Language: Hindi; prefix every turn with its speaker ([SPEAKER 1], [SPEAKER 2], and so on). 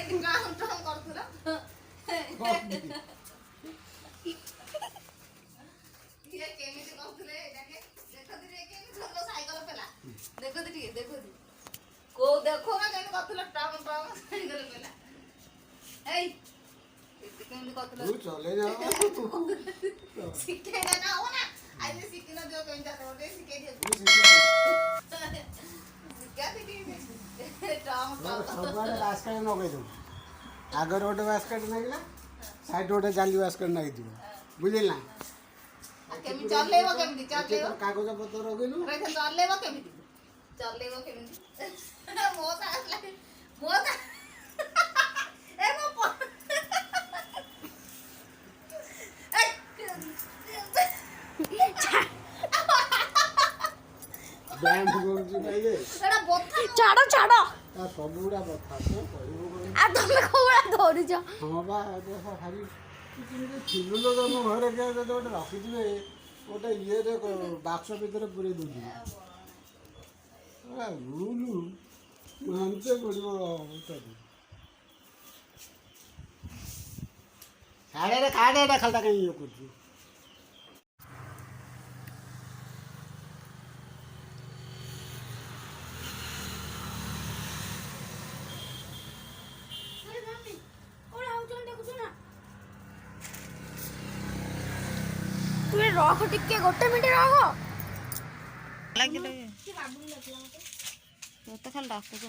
[SPEAKER 1] ଟ୍ରାମ୍ ଟ୍ରାମ୍ କରୁଥିଲା ये केमिति कहथले एटाके देखथि रे केमिति लो साइकिल पेला देखथि ठीक देखथि को देखो ना केमिति कहथले ट्राम ट्राम साइकिल पेला एई केमिति कहथले
[SPEAKER 2] तू चले जा
[SPEAKER 1] सिखे ना हो ना आज सिखि न दियो केमिति तो सिखे दियो सिखा दे ट्राम ट्राम
[SPEAKER 2] सब बारे बास्केट न गई दो आगर ओटे बास्केट नागिला साइड ओटे जाली बास्केट नागि दियो बुझिल ना
[SPEAKER 1] केमिति चलेबो केमिति चलेबो
[SPEAKER 2] कागज पत्र रगेनु
[SPEAKER 1] रे चलेबो केमिति मो सासला मो ए मो
[SPEAKER 2] बैंड गोंजी नाइले
[SPEAKER 1] एटा बोथा
[SPEAKER 3] छाड़ छाड़
[SPEAKER 2] ता सबुडा बथा को कहिबो
[SPEAKER 3] आ तुम कोड़ा धरिछ
[SPEAKER 2] हां बा देखो खाली किछि थिलु लो हम घरे के गोटे रखि दिबे गोटे ये रे बाक्स भीतर पूरे दूजी लुलु मानते पड़ो खाड़े खालता कहीं ये कुछ
[SPEAKER 3] तू रख टिके गोटे मिनिट रख
[SPEAKER 4] ଲାଗିଲେ ତ ଖାଲି ଡାକୁଛ